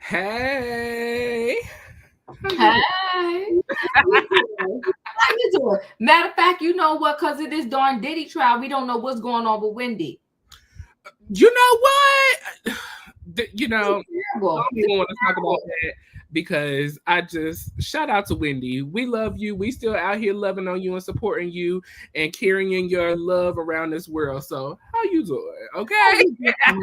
Hey. Hey. How you doing? Matter of fact, you know what? Because of this darn Diddy trial, we don't know what's going on with Wendy. You know what? I don't even want to talk about that because I just shout out to Wendy. We love you. We still out here loving on you and supporting you and carrying your love around this world. So how you doing? Okay. How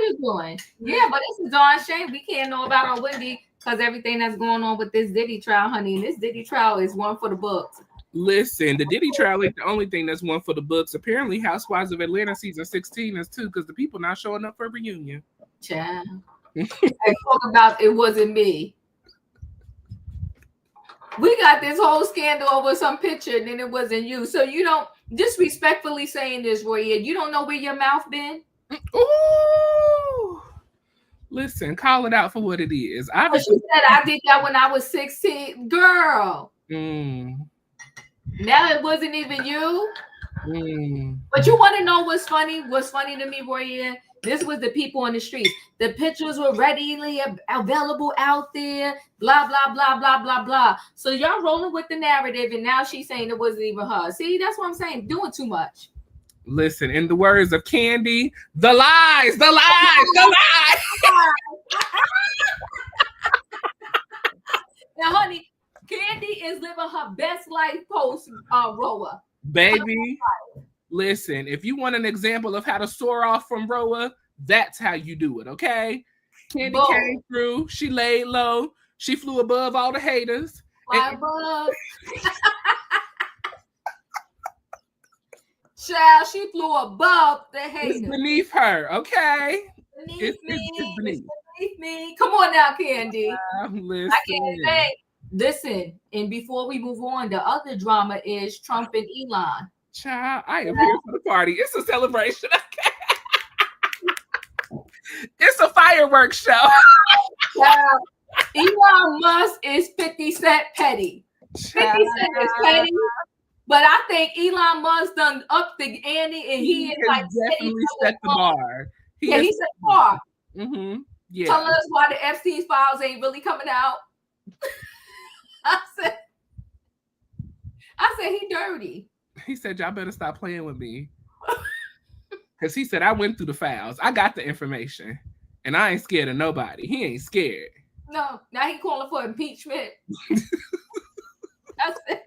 you doing? Yeah, but it's a darn shame we can't know about our Wendy because everything that's going on with this Diddy trial, honey. And this Diddy trial is one for the books. Listen, the Diddy trial ain't the only thing that's one for the books. Apparently, Housewives of Atlanta season 16 is too because the people not showing up for a reunion. Child. And talk about it wasn't me. We got this whole scandal over some picture and then it wasn't you. So you don't disrespectfully saying this, Royaire. You don't know where your mouth been? Ooh. Listen, call it out for what it is. Obviously, she said I did that when I was 16. Girl. Now it wasn't even you. But you want to know what's funny? What's funny to me, Royaire? This was the people on the streets. The pictures were readily available out there. Blah, blah, blah, blah, blah, blah. So y'all rolling with the narrative, and now she's saying it wasn't even her. See, that's what I'm saying. Doing too much. Listen, in the words of Candy, the lies, the lies, the lies. Now, honey, Candy is living her best life post Roa. Baby, listen, if you want an example of how to soar off from Roa, that's how you do it, okay? Candy came through. She laid low. She flew above all the haters. Above. Child, she flew above the haters. It's beneath her, okay? It's beneath me. Come on now, Candy. Listen. I can't say. Listen, and before we move on, the other drama is Trump and Elon. Child, I am here for the party. It's a celebration. It's a fireworks show. Elon Musk is 50 Cent petty. 50 Cent is petty. But I think Elon Musk done up the ante, and he is like definitely set the bar. He set the bar. Yeah. Tell us why the Epstein files ain't really coming out. I said he dirty. He said y'all better stop playing with me. Because he said I went through the files. I got the information. And I ain't scared of nobody. He ain't scared. No, now he calling for impeachment. That's it.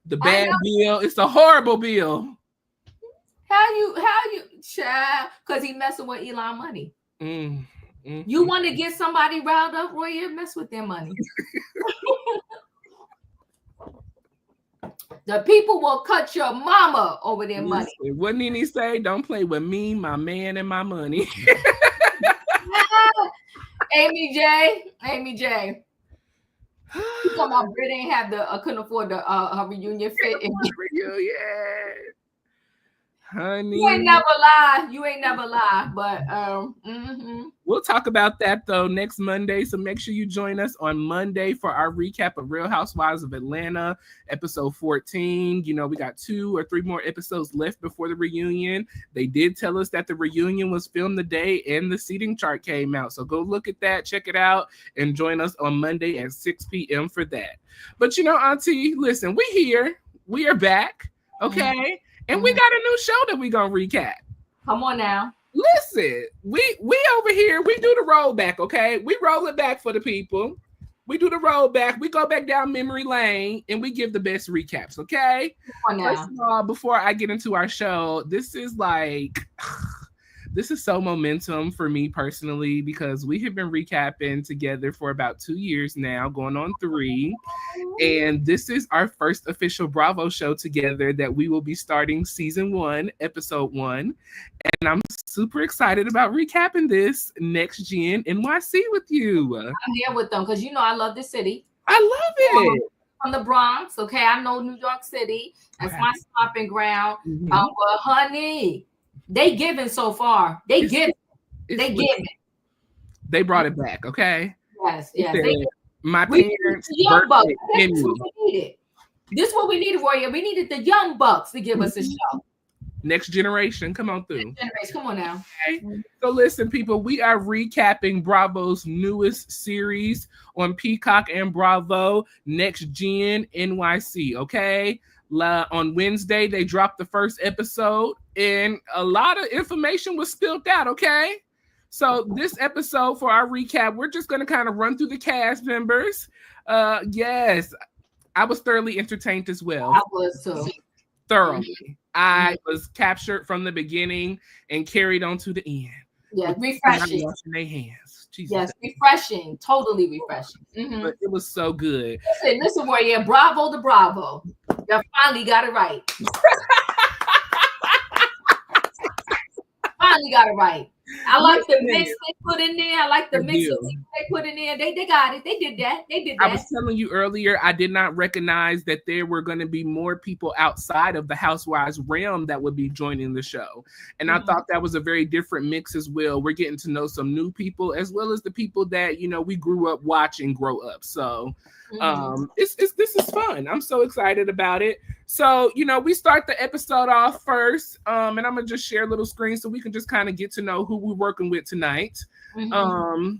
The bad bill. It's a horrible bill. How you child? Because he messing with Elon money. You want to get somebody riled up, Royaire? Mess with their money. The people will cut your mama over their money. What did he say? Don't play with me, my man, and my money. Amy J. You talking about Brit ain't have couldn't afford the her reunion fit. Reunion. Honey. You ain't never lie. But we'll talk about that though next Monday. So make sure you join us on Monday for our recap of Real Housewives of Atlanta, episode 14. You know, we got 2 or 3 more episodes left before the reunion. They did tell us that the reunion was filmed the day and the seating chart came out. So go look at that, check it out, and join us on Monday at 6 p.m. for that. But you know, Auntie, listen, we here. We are back. Okay. And we got a new show that we gonna recap. Come on now. Listen, we over here, we do the rollback, okay? We roll it back for the people. We do the rollback. We go back down memory lane and we give the best recaps, okay? Come on now. First of all, before I get into our show, this is so momentum for me personally because we have been recapping together for about 2 years now, going on 3. And this is our first official Bravo show together that we will be starting season 1, episode 1. And I'm super excited about recapping this Next Gen NYC with you. I'm here with them because you know I love the city. I love it. From the Bronx, okay? I know New York City. That's my stomping ground. But honey, they giving so far. They giving. They brought it back, okay? Yes. My parents. Young Bucks. This is what we needed. This is what we needed, Royaire. We needed the Young Bucks to give us a show. Next Generation, come on through. Next Generation, come on now. Okay. So listen, people, we are recapping Bravo's newest series on Peacock and Bravo, Next Gen NYC, okay? On Wednesday, they dropped the first episode, and a lot of information was spilled out, okay? So this episode, for our recap, we're just going to kind of run through the cast members. Yes, I was thoroughly entertained as well. I was too. Thoroughly. I was captured from the beginning and carried on to the end. Yeah, refreshing. Washing their hands. Jesus. Yes, refreshing. Totally refreshing. But it was so good. Listen, Royaire, bravo to Bravo. You finally got it right. Finally got it right. I like the mix they put in there. I like the mix of people they put in there. They got it. They did that. I was telling you earlier, I did not recognize that there were going to be more people outside of the Housewives realm that would be joining the show. And I thought that was a very different mix as well. We're getting to know some new people as well as the people that, you know, we grew up watching grow up. So this is fun. I'm so excited about it. So, you know, we start the episode off first, and I'm gonna just share a little screen so we can just kind of get to know who we're working with tonight. Ariana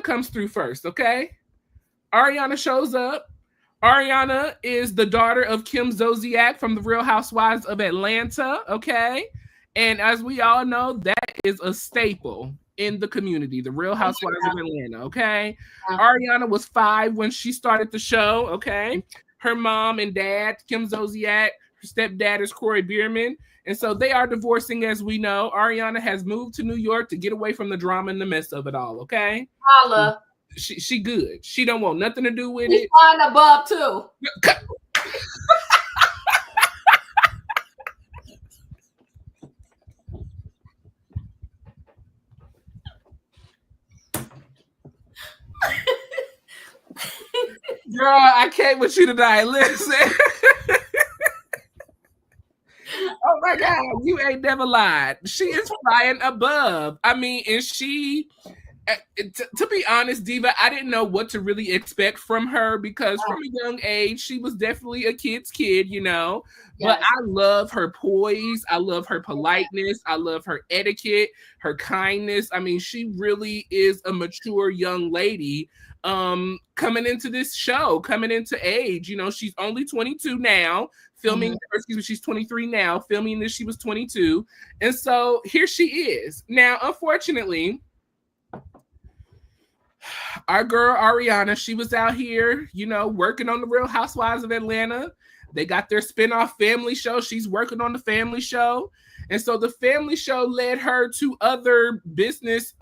comes through first, okay? Ariana shows up. Ariana is the daughter of Kim Zolciak from the Real Housewives of Atlanta, okay? And as we all know, that is a staple in the community, the Real Housewives of Atlanta, okay? Ariana was 5 when she started the show, okay? Her mom and dad, Kim Zolciak, her stepdad is Corey Bierman, and so they are divorcing, as we know. Ariana has moved to New York to get away from the drama and the mess of it all, okay? Holla. She good. She don't want nothing to do with it. Flying above, too. Girl, I came with you tonight. Listen. Oh my God, you ain't never lied. She is flying above. I mean, and she, to be honest, Diva, I didn't know what to really expect from her because from a young age, she was definitely a kid's kid, you know. Yes. But I love her poise. I love her politeness. I love her etiquette, her kindness. I mean, she really is a mature young lady coming into this show, coming into age. You know, she's only 22 now, filming, she's 23 now, filming this, she was 22. And so here she is. Now, unfortunately, our girl Ariana, she was out here, you know, working on the Real Housewives of Atlanta. They got their spinoff family show. She's working on the family show. And so the family show led her to other business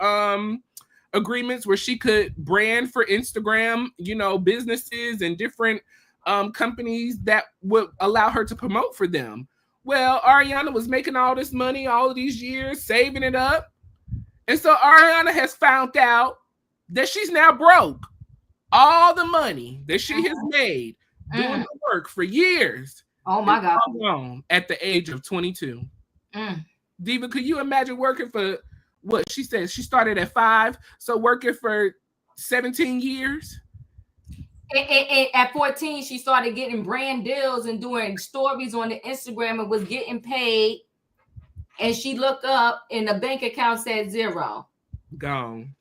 agreements where she could brand for Instagram, you know, businesses and different companies that would allow her to promote for them. Well, Ariana was making all this money all of these years, saving it up. And so Ariana has found out that she's now broke. All the money that she has made doing the work for years. Oh my God. Alone at the age of 22. Diva, could you imagine working for what she said? She started at 5, so working for 17 years. And at 14, she started getting brand deals and doing stories on the Instagram and was getting paid. And she looked up and the bank account said 0. Gone.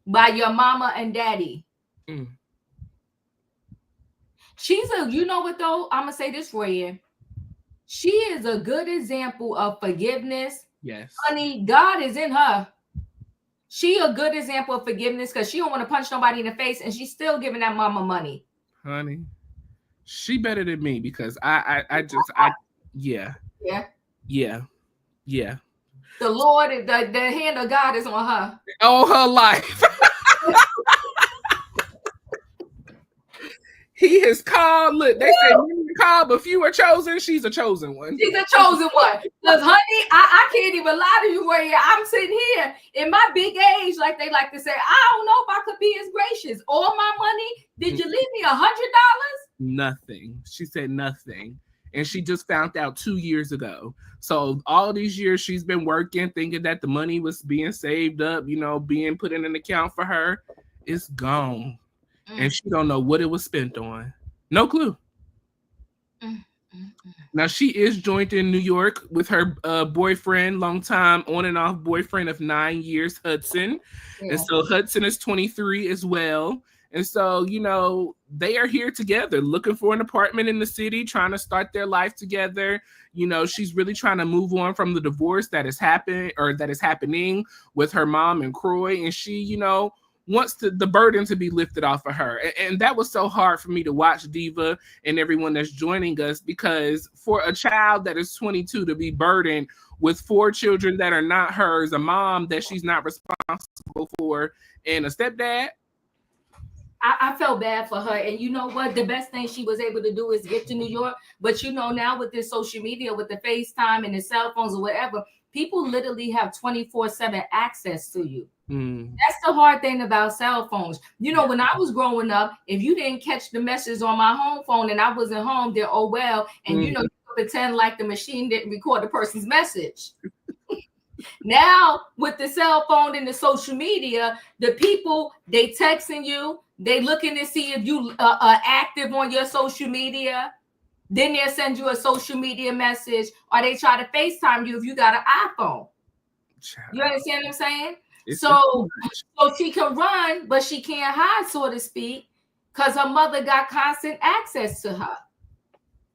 By your mama and daddy. She's you know what though? I'm going to say this for you. She is a good example of forgiveness. Yes. Honey, God is in her. She a good example of forgiveness because she don't want to punch nobody in the face and she's still giving that mama money. Honey, she better than me because yeah. The Lord, the hand of God is on her. All her life. He has called. Look, they say many called, but few are chosen. She's a chosen one. She's a chosen one. Because, honey, I can't even lie to you, Royaire. I'm sitting here in my big age, like they like to say, I don't know if I could be as gracious. All my money, did you leave me $100? Nothing. She said nothing. And she just found out 2 years ago. So all these years she's been working, thinking that the money was being saved up, you know, being put in an account for her. It's gone. And she don't know what it was spent on. No clue. Now she is joined in New York with her boyfriend, long time on and off boyfriend of 9 years, Hudson. Yeah. And so Hudson is 23 as well. And so, you know, they are here together looking for an apartment in the city, trying to start their life together. You know, she's really trying to move on from the divorce that is happening with her mom and Croy. And she, you know, wants the burden to be lifted off of her. And that was so hard for me to watch, Diva, and everyone that's joining us, because for a child that is 22 to be burdened with 4 children that are not hers, a mom that she's not responsible for, and a stepdad. I felt bad for her. And you know what? The best thing she was able to do is get to New York. But you know, now with this social media, with the FaceTime and the cell phones or whatever, people literally have 24/7 access to you. That's the hard thing about cell phones. You know, when I was growing up, if you didn't catch the message on my home phone and I wasn't home, then oh well. And you know, you could pretend like the machine didn't record the person's message. Now with the cell phone and the social media, the people, they texting you, they looking to see if you are active on your social media. Then they'll send you a social media message, or they try to FaceTime you if you got an iPhone. You understand what I'm saying? So she can run, but she can't hide, so to speak, because her mother got constant access to her.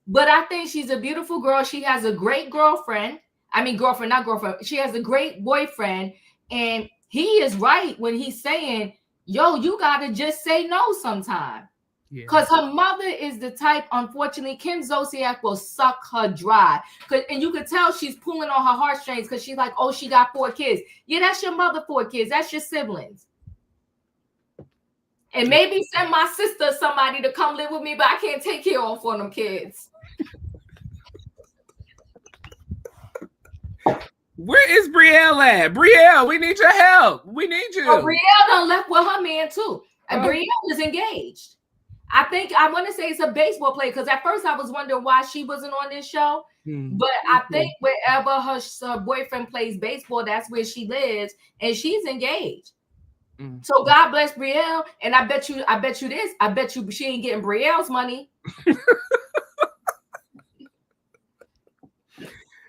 But I think she's a beautiful girl. She has a great girlfriend. I mean, girlfriend, not girlfriend. She has a great boyfriend. And he is right when he's saying, yo, you got to just say no sometime. Because her mother is the type, unfortunately, Kim Zolciak will suck her dry. And you could tell she's pulling on her heartstrings because she's like, oh, she got 4 kids. Yeah, that's your mother, 4 kids. That's your siblings. And maybe send my sister somebody to come live with me, but I can't take care of for them kids. Where is Brielle at? Brielle, we need your help. We need you. Oh, Brielle done left with her man too. And Brielle is engaged. I want to say it's a baseball player, because at first I was wondering why she wasn't on this show. But I think wherever her boyfriend plays baseball, that's where she lives, and she's engaged. So God bless Brielle. And I bet you this. I bet you she ain't getting Brielle's money.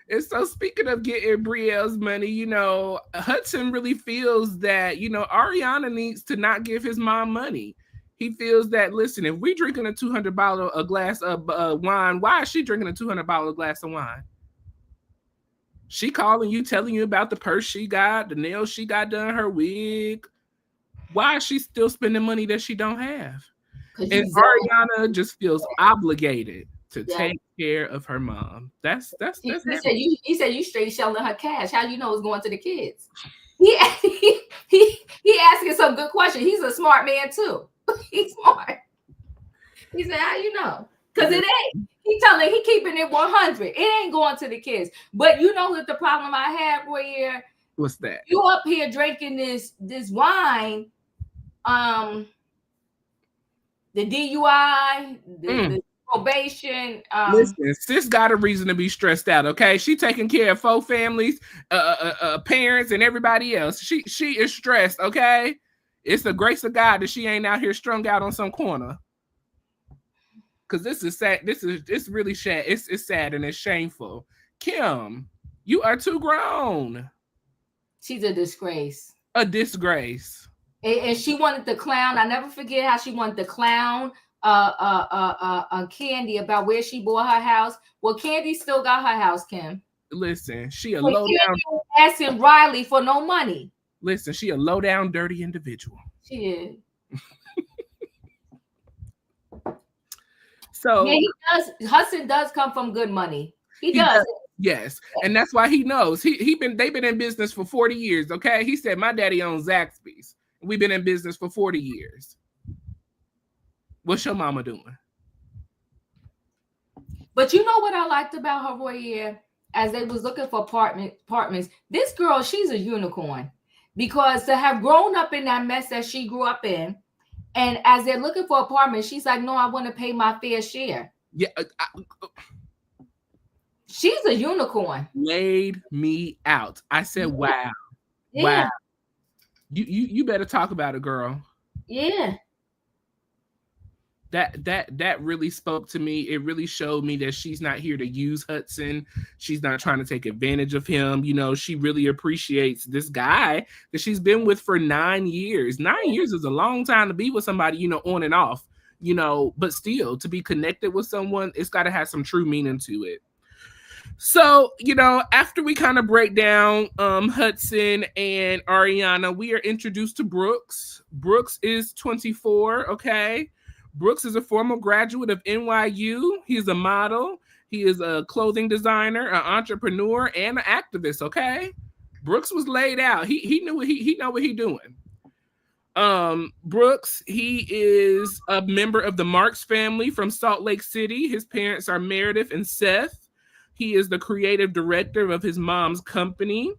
And so, speaking of getting Brielle's money, you know, Hudson really feels that, you know, Ariana needs to not give his mom money. He feels that, listen, if we drinking a $200 glass of wine, why is she drinking a $200 glass of wine? She calling you, telling you about the purse she got, the nails she got done, her wig. Why is she still spending money that she don't have? And Ariana just feels obligated to take care of her mom. He said you straight shelling her cash. How you know it's going to the kids? He asking some good questions. He's a smart man too. He's smart. He said, how you know? Because it ain't. He keeping it 100. It ain't going to the kids. But you know what the problem I have, Royaire? What's that? You up here drinking this wine, the DUI, the probation. Listen, sis got a reason to be stressed out. Okay, she taking care of 4 families, parents, and everybody else. She is stressed. Okay, it's the grace of God that she ain't out here strung out on some corner. Because this is sad. It's really sad. It's sad and it's shameful. Kim, you are too grown. She's a disgrace. A disgrace. And she wanted to clown. I never forget how she wanted to clown Candy about where she bought her house. Well, Candy still got her house, Kim. Listen, she a low down asking Riley for no money. Listen, she a low down dirty individual. She is. So yeah, he does. Hudson does come from good money. He does. Yes, and that's why he knows. They've been in business for 40 years. Okay, he said my daddy owns Zaxby's. We've been in business for 40 years. What's your mama doing? But you know what I liked about her, Royaire, as they was looking for apartments. This girl, she's a unicorn, because to have grown up in that mess that she grew up in, and as they're looking for apartments, she's like, no, I want to pay my fair share. Yeah. She's a unicorn. Laid me out. I said, wow. Yeah. Wow. You better talk about it, girl. Yeah. that really spoke to me. It really showed me that she's not here to use Hudson. She's not trying to take advantage of him. You know, she really appreciates this guy that she's been with for 9 years. 9 years is a long time to be with somebody, you know, on and off, you know, but still to be connected with someone, it's got to have some true meaning to it. So, you know, after we kind of break down Hudson and Ariana, we are introduced to Brooks. Brooks is 24, okay? Brooks is a former graduate of NYU. He's a model. He is a clothing designer, an entrepreneur, and an activist, okay? Brooks was laid out. He knew what he know what he doing. Brooks, he is a member of the Marks family from Salt Lake City. His parents are Meredith and Seth. He is the creative director of his mom's company,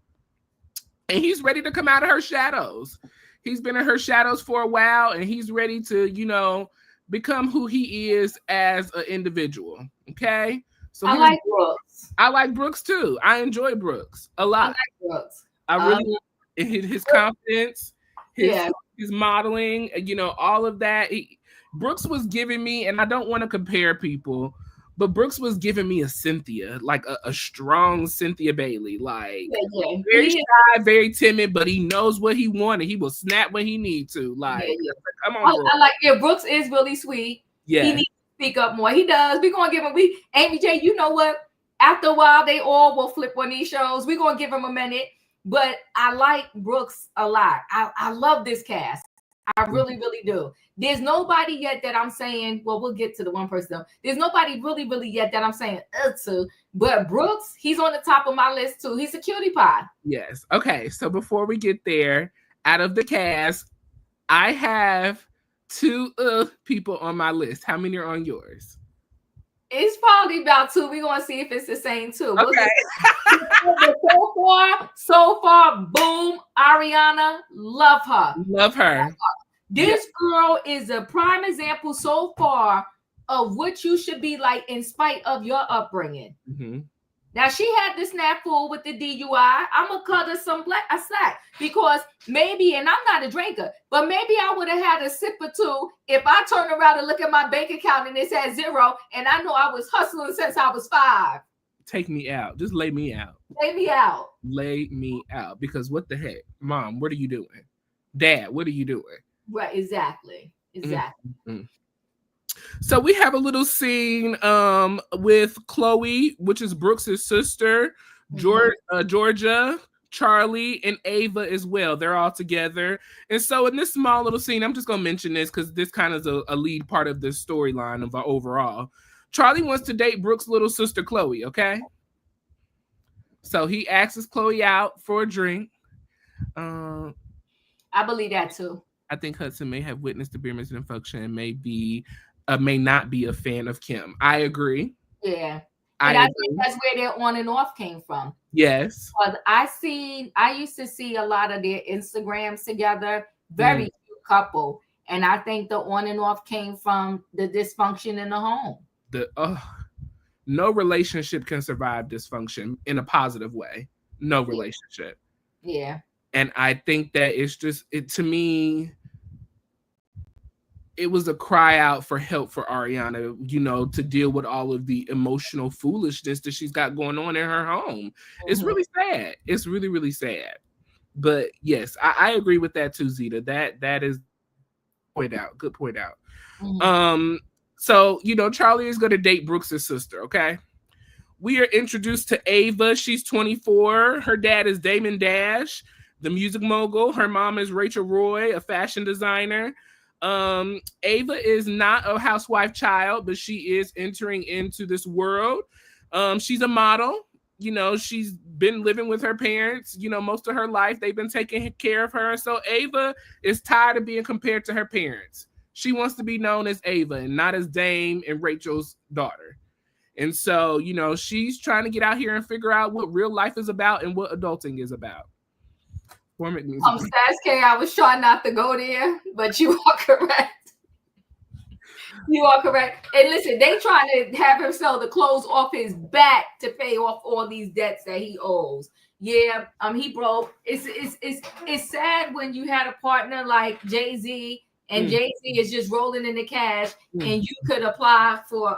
and he's ready to come out of her shadows. He's been in her shadows for a while, and he's ready to, you know, become who he is as an individual. Okay, so I like Brooks. I like Brooks too. I enjoy Brooks a lot. I like Brooks. I really his confidence, his modeling, you know, all of that. Brooks was giving me, and I don't want to compare people, but Brooks was giving me a Cynthia, like a strong Cynthia Bailey, like very shy, very timid, but he knows what he wanted. He will snap when he need to. Like, come on, Brooks. I like Brooks is really sweet. Yeah, he needs to speak up more. He does. We're gonna give him. Amy J, you know what? After a while, they all will flip on these shows. We're gonna give him a minute. But I like Brooks a lot. I love this cast. I really, really do. There's nobody yet that I'm saying, well, we'll get to the one person. There's nobody really, really yet that I'm saying to. But Brooks, he's on the top of my list too. He's a cutie pie. Yes. Okay. So before we get there, out of the cast, I have 2 people on my list. How many are on yours? It's probably about 2. We're gonna see if it's the same 2. Okay. So far, boom, Ariana, love her. Love her. This girl is a prime example so far of what you should be like in spite of your upbringing. Mm-hmm. Now, she had this snafu with the DUI. I'm going to cut her some slack because maybe, and I'm not a drinker, but maybe I would have had a sip or 2 if I turned around and look at my bank account and it said 0, and I know I was hustling since I was 5. Take me out. Just lay me out. Lay me out. Lay me out. Because what the heck? Mom, what are you doing? Dad, what are you doing? Right, exactly. Mm-hmm. So we have a little scene with Chloe, which is Brooks's sister, Georgia, Charlie, and Ava as well. They're all together. And so in this small little scene, I'm just going to mention this because this kind of is a lead part of the storyline of our overall. Charlie wants to date Brooks' little sister, Chloe, okay? So he asks Chloe out for a drink. I believe that too. I think Hudson may have witnessed the beer missing function and may not be a fan of Kim. I agree. Yeah. And I think that's where their on and off came from. Yes. Because I used to see a lot of their Instagrams together. Very cute couple. And I think the on and off came from the dysfunction in the home. No relationship can survive dysfunction in a positive way. No relationship. Yeah. And I think that it's just, to me, it was a cry out for help for Ariana, you know, to deal with all of the emotional foolishness that she's got going on in her home. Mm-hmm. It's really sad. It's really, really sad. But yes, I agree with that too, Zeta. That is good point out. Mm-hmm. So, you know, Charlie is going to date Brooks' sister, okay? We are introduced to Ava. She's 24. Her dad is Damon Dash, the music mogul. Her mom is Rachel Roy, a fashion designer. Ava is not a housewife child, but she is entering into this world. She's a model. You know, she's been living with her parents, you know, most of her life. They've been taking care of her. So Ava is tired of being compared to her parents. She wants to be known as Ava and not as Dame and Rachel's daughter. And so, you know, she's trying to get out here and figure out what real life is about and what adulting is about. Sasuke, I was trying not to go there, but you are correct. You are correct. And listen, they trying to have him sell the clothes off his back to pay off all these debts that he owes. Yeah, he broke. It's sad when you had a partner like Jay-Z and Jay-Z is just rolling in the cash, and you could apply for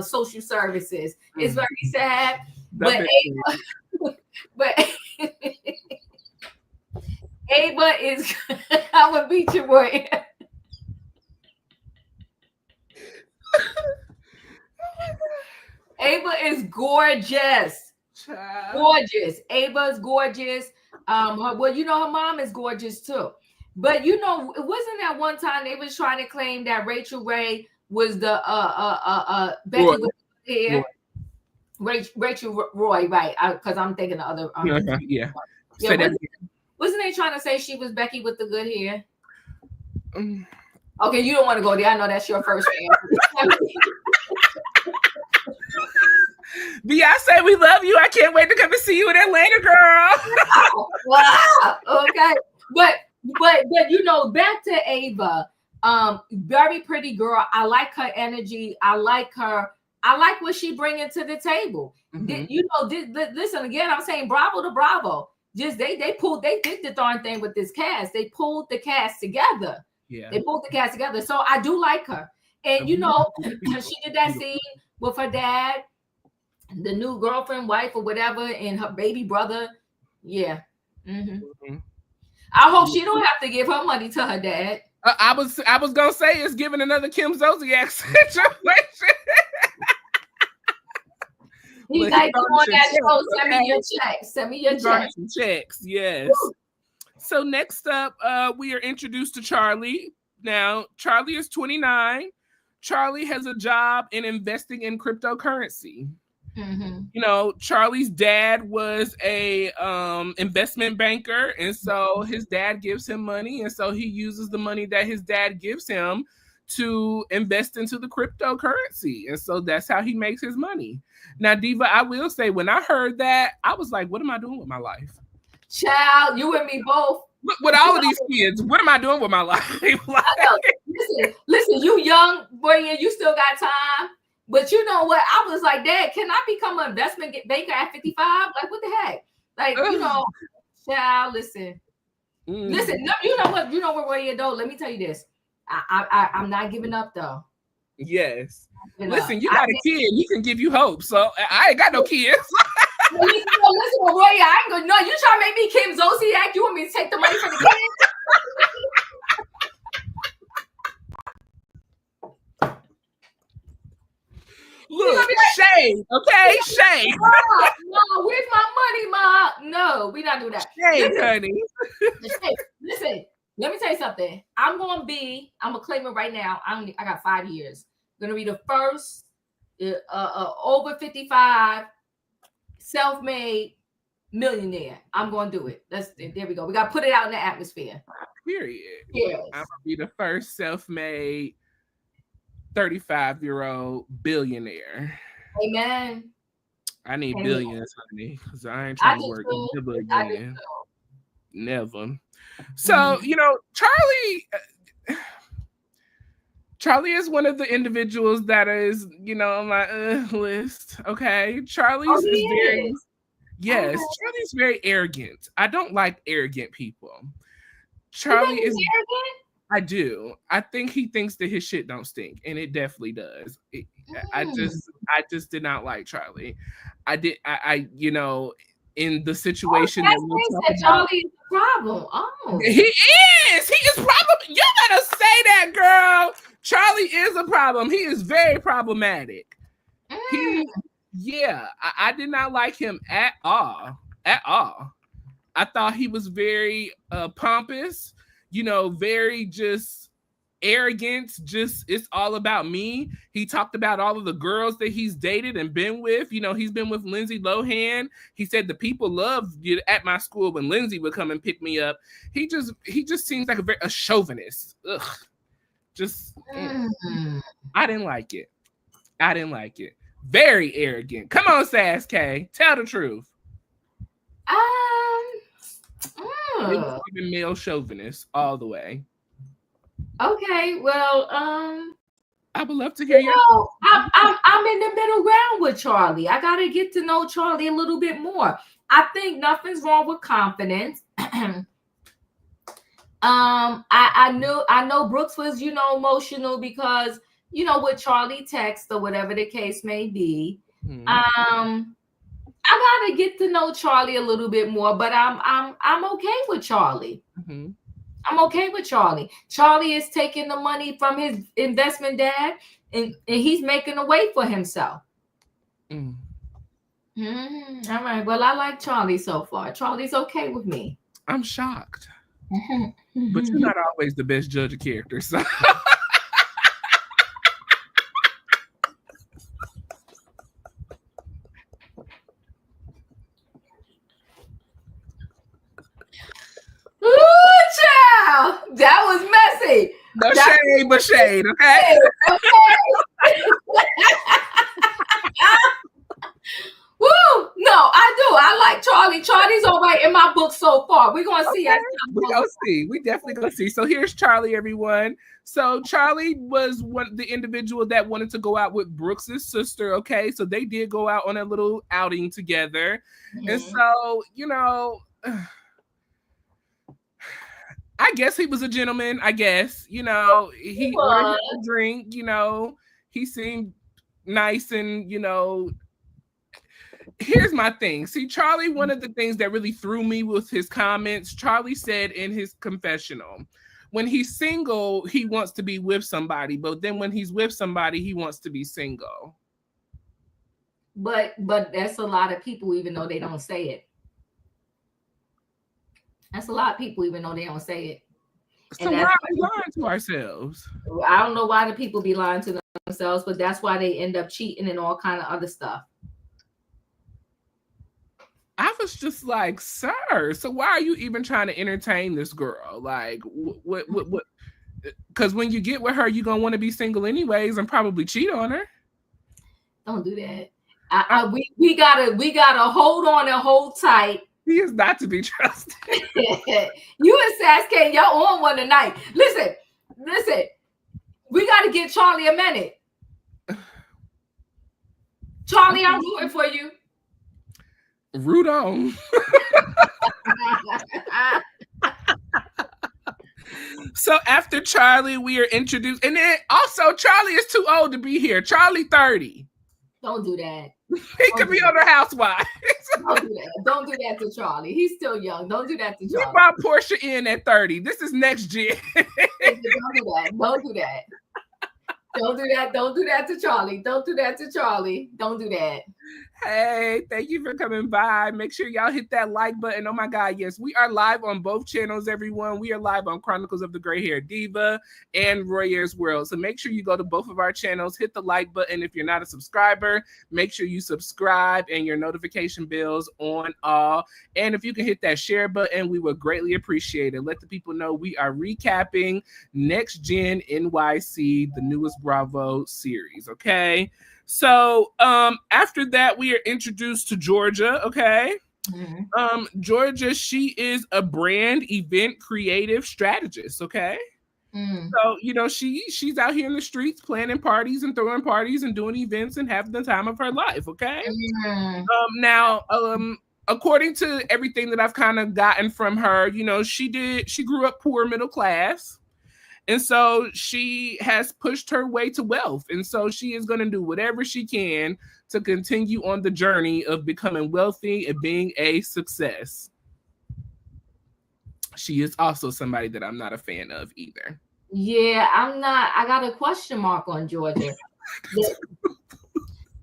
social services. It's very sad, but Ava is. I'm gonna beat you, boy. Ava is gorgeous. Gorgeous. Ava's gorgeous. Well, you know, her mom is gorgeous too. But you know, it wasn't that one time they was trying to claim that Rachel Ray was the Becky with the hair. Rachel Roy, right? Because I'm thinking the other. Yeah. Wasn't they trying to say she was Becky with the good hair? Okay, you don't want to go there. I know that's your first answer. Beyonce, we love you. I can't wait to come and see you in Atlanta, girl. Wow. Okay. But you know, back to Ava. Very pretty girl. I like her energy. I like what she bringing to the table. You know, listen again. I'm saying bravo to Bravo. Just they did the darn thing with this cast. They pulled the cast together. Yeah. They pulled the cast together. So I do like her. And you know, she did that scene with her dad, the new girlfriend, wife, or whatever, and her baby brother. Yeah. I hope she don't have to give her money to her dad. I was gonna say it's giving another Kim Zolciak situation. He's like, on that show, send me your checks. Send me your checks. Some checks, yes. So next up, we are introduced to Charlie. Now, Charlie is 29. Charlie has a job in investing in cryptocurrency. You know, Charlie's dad was a investment banker, and so his dad gives him money, and so he uses the money that his dad gives him to invest into the cryptocurrency, and so that's how he makes his money. Now, Diva, I will say, when I heard that, I was like, what am I doing with my life? Child, you and me both. With all of these kids, what am I doing with my life? Like, listen, you young boy, and you still got time. But you know what? I was like, Dad, can I become an investment banker at 55? Like, what the heck? Like, you know, child, listen. Listen, no, you know what, Royaire, though? Let me tell you this. I'm not giving up, though. Yes. Listen, you got a kid. He can give you hope. So I ain't got no kids. Listen, Royaire, I ain't gonna. No, you trying to make me Kim Zolciak? You want me to take the money from the kids? Look, shade, okay? Shade. No, where's my money, Ma? No, we not do that. Shade, honey. Listen, let me tell you something. I'm gonna claim it right now. I got 5 years. I'm gonna be the first over 55 self-made millionaire. I'm gonna do it. There we go. We gotta put it out in the atmosphere. Period. Yes. I'm gonna be the first self-made 35-year-old billionaire. Amen. I need billions, honey, because I ain't trying to work never again. Never. So, you know, Charlie is one of the individuals that is, you know, on my list. Okay. Charlie's Charlie's very arrogant. I don't like arrogant people. Charlie is arrogant? I do. I think he thinks that his shit don't stink, and it definitely does. I just did not like Charlie. I you know, in the situation that we're talking about, Charlie is the problem. Oh, he is problem. You better say that, girl. Charlie is a problem. He is very problematic. I did not like him at all. I thought he was very pompous. You know, very just arrogant, just it's all about me. He talked about all of the girls that he's dated and been with. You know, he's been with Lindsay Lohan. He said the people loved you at my school when Lindsay would come and pick me up. He just seems like a chauvinist. Ugh. Just I didn't like it. Very arrogant. Come on, Sass K. Tell the truth. Even male chauvinist all the way. Okay, well, I would love to hear you. I'm in the middle ground with Charlie. I gotta get to know Charlie a little bit more. I think nothing's wrong with confidence. I know Brooks was, emotional because, with Charlie text or whatever the case may be. I gotta get to know Charlie a little bit more, but I'm okay with Charlie. I'm okay with Charlie. Charlie is taking the money from his investment dad, and he's making a way for himself. All right. Well, I like Charlie so far. Charlie's okay with me. I'm shocked. But you're not always the best judge of character, so. Ooh, child, that was messy. No shade, but shade, okay? Woo! No, I do. I like Charlie. Charlie's all right in my book so far. We're gonna see. We're gonna see. We definitely gonna see. So here's Charlie, everyone. So Charlie was the individual that wanted to go out with Brooks's sister. Okay, so they did go out on a little outing together, and so I guess he was a gentleman. I guess he ordered a drink. He seemed nice and Here's my thing. See, Charlie, one of the things that really threw me with his comments, Charlie said in his confessional, when he's single, he wants to be with somebody, but then when he's with somebody, he wants to be single. But that's a lot of people, even though they don't say it. That's a lot of people, even though they don't say it. So why are we lying to ourselves? I don't know why the people be lying to themselves, but that's why they end up cheating and all kind of other stuff. I was just like, sir, so why are you even trying to entertain this girl? Like, what? Because when you get with her, you're going to want to be single anyways and probably cheat on her. Don't do that. We gotta hold on and hold tight. He is not to be trusted. You and Sasuke, y'all on one tonight. Listen. We got to give Charlie a minute. Charlie, I'm rooting for you. Root on. So after Charlie, we are introduced, and then also Charlie is too old to be here. Charlie 30. Don't do that. He could be on the Housewives. Don't do that. Don't do that to Charlie. He's still young. Don't do that to Charlie. We brought Portia in at 30. This is next gen. Don't do that. Don't do that. Don't do that. Don't do that to Charlie. Don't do that to Charlie. Don't do that. Hey, thank you for coming by. Make sure y'all hit that like button. Oh my God, yes, we are live on both channels, everyone. We are live on Chronicles of the Gray Hair Diva and Royaire's World. So make sure you go to both of our channels, hit the like button. If you're not a subscriber, make sure you subscribe and your notification bells on all. And if you can hit that share button, we would greatly appreciate it. Let the people know we are recapping Next Gen NYC, the newest Bravo series, okay? So after that, we are introduced to Georgia, okay? Georgia, she is a brand event creative strategist, okay? So, she's out here in the streets planning parties and throwing parties and doing events and having the time of her life, okay? Now, according to everything that I've kind of gotten from her, she grew up poor, middle class. And so she has pushed her way to wealth. And so she is going to do whatever she can to continue on the journey of becoming wealthy and being a success. She is also somebody that I'm not a fan of either. Yeah, I'm not. I got a question mark on Georgia.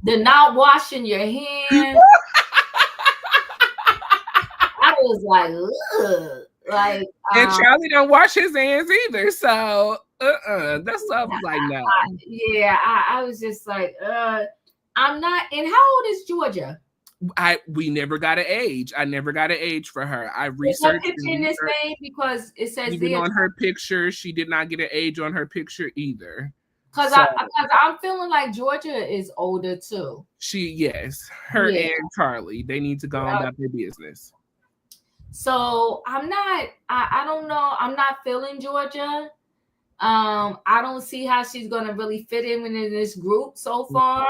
The not washing your hands. I was like, ugh. Like, and Charlie don't wash his hands either, so that's what I was like, no. I was just like, I'm not. And how old is Georgia? We never got an age. I never got an age for her. I researched her picture in this name because it says even on her picture, she did not get an age on her picture either. Because I'm feeling like Georgia is older too. Her and Charlie, they need to go on about their business. So I'm not, I don't know. I'm not feeling Georgia. I don't see how she's going to really fit in this group so far.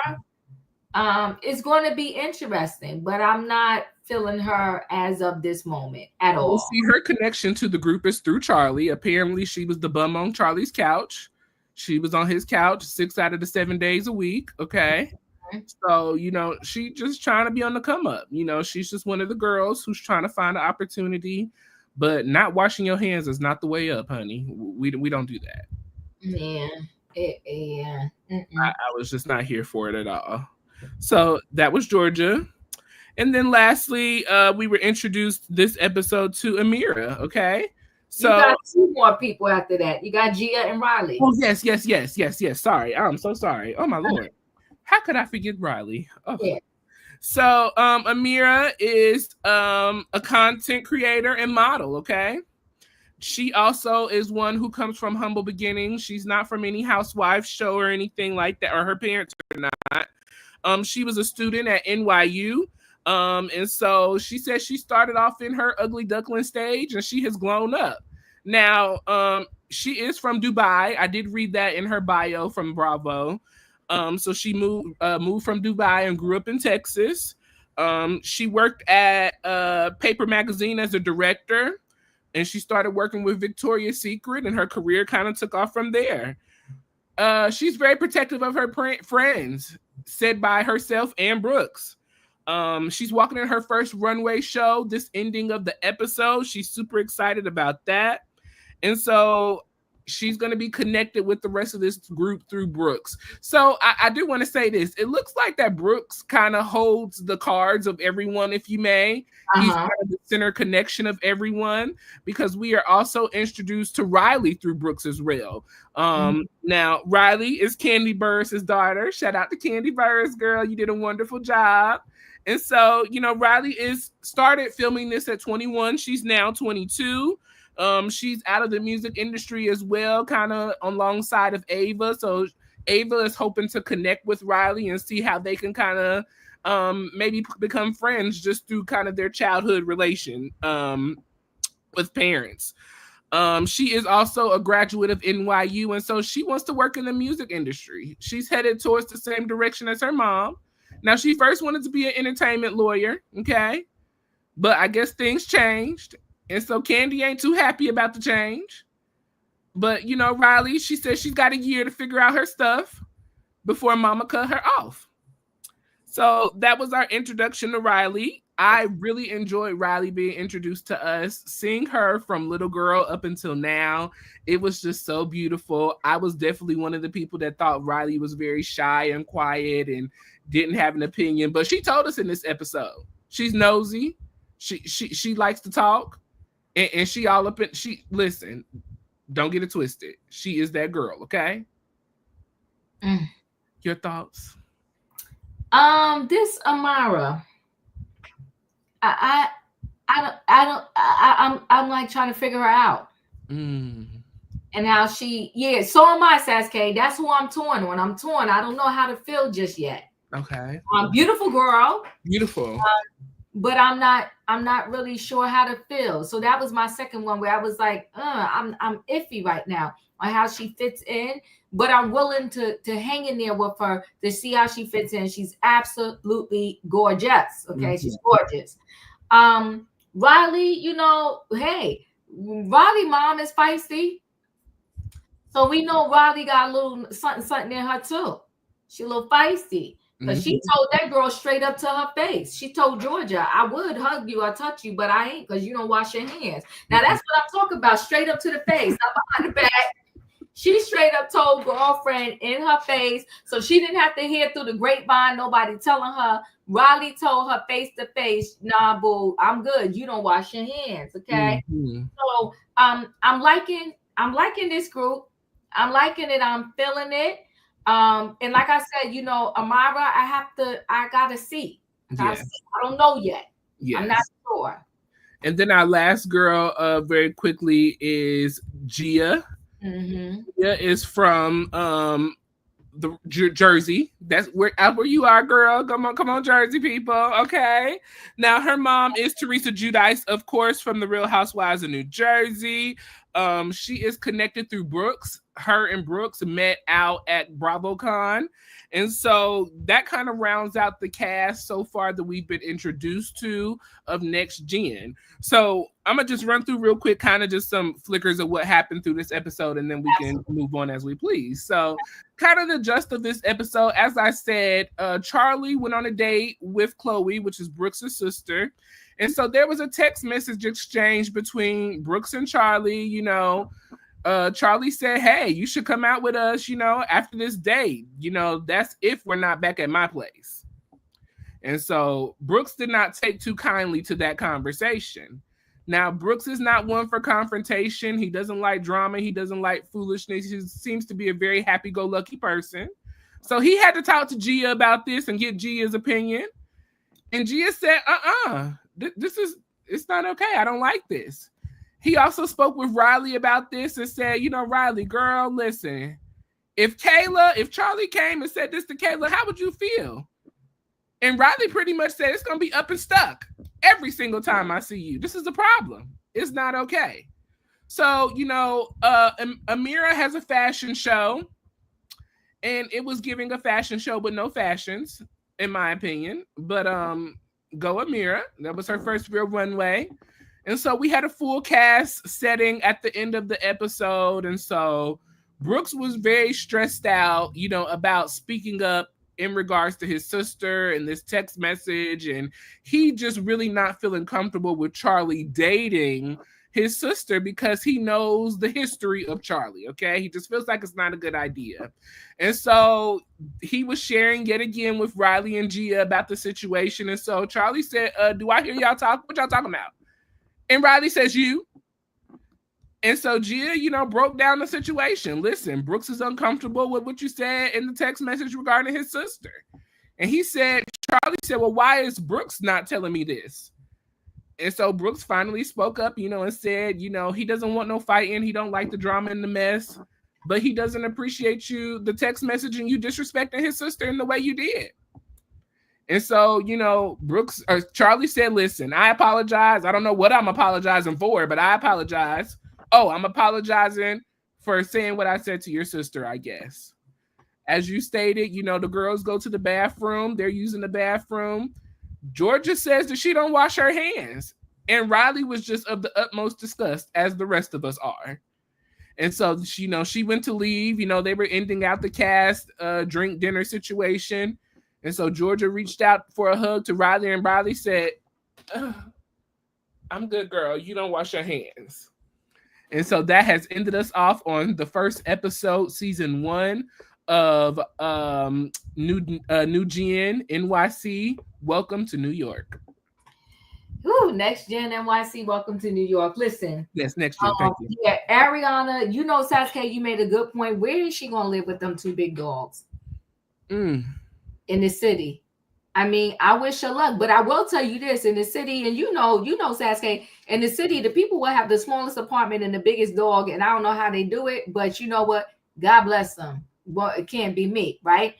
It's going to be interesting, but I'm not feeling her as of this moment at all. We'll see, her connection to the group is through Charlie. Apparently, she was the bum on Charlie's couch. She was on his couch 6 out of the 7 days a week. Okay. So, she just trying to be on the come up. She's just one of the girls who's trying to find an opportunity, but not washing your hands is not the way up, honey. We don't do that. Yeah. I was just not here for it at all. So that was Georgia. And then lastly, we were introduced this episode to Amira. Okay. So you got 2 more people after that. You got Gia and Riley. Oh, yes. Sorry. I'm so sorry. Oh, my Lord. How could I forget Riley? Oh. Yeah. So Amira is a content creator and model. Okay. She also is one who comes from humble beginnings. She's not from any housewife show or anything like that, or her parents are not. She was a student at NYU. And so she said she started off in her ugly duckling stage and she has grown up. Now, she is from Dubai. I did read that in her bio from Bravo. So she moved from Dubai and grew up in Texas. She worked at Paper Magazine as a director. And she started working with Victoria's Secret, and her career kind of took off from there. She's very protective of her friends, said by herself and Brooks. She's walking in her first runway show this ending of the episode. She's super excited about that. And so she's going to be connected with the rest of this group through Brooks. So I do want to say this. It looks like that Brooks kind of holds the cards of everyone, if you may. He's kind of the center connection of everyone, because we are also introduced to Riley through Brooks as well. Now, Riley is Candy Burris' daughter. Shout out to Candy Burris, girl. You did a wonderful job. And so, Riley started filming this at 21. She's now 22. She's out of the music industry as well, kind of alongside of Ava. So Ava is hoping to connect with Riley and see how they can kind of maybe become friends just through kind of their childhood relation with parents. She is also a graduate of NYU, and so she wants to work in the music industry. She's headed towards the same direction as her mom. Now, she first wanted to be an entertainment lawyer, okay? But I guess things changed. And so Candy ain't too happy about the change. But, Riley, she says she's got a year to figure out her stuff before mama cut her off. So that was our introduction to Riley. I really enjoyed Riley being introduced to us, seeing her from little girl up until now. It was just so beautiful. I was definitely one of the people that thought Riley was very shy and quiet and didn't have an opinion. But she told us in this episode, she's nosy. She likes to talk. And she all up in, listen, don't get it twisted. She is that girl, okay? Your thoughts? This Amara, I'm like trying to figure her out. And how so am I, Sasuke. That's who I'm torn on. I don't know how to feel just yet. Okay. Beautiful girl. Beautiful. But I'm not really sure how to feel. So that was my second one where I was like, I'm iffy right now on how she fits in. But I'm willing to hang in there with her to see how she fits in. She's absolutely gorgeous. Okay, she's gorgeous. Riley, hey, Riley mom is feisty. So we know Riley got a little something in her too. She a little feisty. Because she told that girl straight up to her face. She told Georgia, I would hug you or touch you, but I ain't, because you don't wash your hands. Now that's what I'm talking about, straight up to the face, not behind the back. She straight up told girlfriend in her face, so she didn't have to hear through the grapevine, nobody telling her. Riley told her face to face, nah, boo, I'm good. You don't wash your hands, okay? So I'm liking this group. I'm liking it. I'm feeling it. And like I said, Amara, I gotta see. I don't know yet. Yes. I'm not sure. And then our last girl, very quickly, is Gia. Gia is from the Jersey. That's where you are, girl. Come on, Jersey people. Okay. Now her mom is Teresa Giudice, of course, from the Real Housewives of New Jersey. She is connected through Brooks. Her and Brooks met out at BravoCon. And so that kind of rounds out the cast so far that we've been introduced to of Next Gen. So I'm going to just run through real quick, kind of just some flickers of what happened through this episode, and then we can move on as we please. So kind of the gist of this episode, as I said, Charlie went on a date with Chloe, which is Brooks' sister. And so there was a text message exchange between Brooks and Charlie. You know, Charlie said, hey, you should come out with us, you know, after this date. You know, that's if we're not back at my place. And so Brooks did not take too kindly to that conversation. Now, Brooks is not one for confrontation. He doesn't like drama. He doesn't like foolishness. He seems to be a very happy-go-lucky person. So he had to talk to Gia about this and get Gia's opinion. And Gia said, it's not okay. I don't like this. He also spoke with Riley about this and said, you know, Riley, girl, listen, if Charlie came and said this to Kayla, how would you feel? And Riley pretty much said, it's going to be up and stuck every single time I see you. This is a problem. It's not okay. So, you know, Amira has a fashion show, and it was giving a fashion show with no fashions, in my opinion. But go Amira. That was her first real runway. And so we had a full cast setting at the end of the episode. And so Brooks was very stressed out, you know, about speaking up in regards to his sister and this text message. And he just really not feeling comfortable with Charlie dating his sister because he knows the history of Charlie, okay? He just feels like it's not a good idea. And so he was sharing yet again with Riley and Gia about the situation. And so Charlie said, do I hear y'all talk? What y'all talking about? And Riley says, you. And so Gia, you know, broke down the situation. Listen, Brooks is uncomfortable with what you said in the text message regarding his sister. And Charlie said, well, why is Brooks not telling me this? And so Brooks finally spoke up, you know, and said, you know, he doesn't want no fighting. He don't like the drama and the mess, but he doesn't appreciate the text message and you disrespecting his sister in the way you did. And so, you know, Charlie said, listen, I apologize. I don't know what I'm apologizing for, but I apologize. Oh, I'm apologizing for saying what I said to your sister, I guess. As you stated, you know, the girls go to the bathroom. They're using the bathroom. Georgia says that she don't wash her hands. And Riley was just of the utmost disgust, as the rest of us are. And so, you know, she went to leave. You know, they were ending out the cast drink dinner situation. And so Georgia reached out for a hug to Riley, and Riley said, I'm good, girl. You don't wash your hands. And so that has ended us off on the first episode, season 1 of New Gen NYC. Welcome to New York. Ooh, Next Gen NYC. Welcome to New York. Listen. Yes, Next Gen. Thank you. Yeah, Ariana, you know, Sasuke, you made a good point. Where is she going to live with them 2 big dogs? In the city. I mean, I wish her luck, but I will tell you this: in the city, and you know, Sasuke, in the city, the people will have the smallest apartment and the biggest dog, and I don't know how they do it, but you know what? God bless them. Well, it can't be me, right?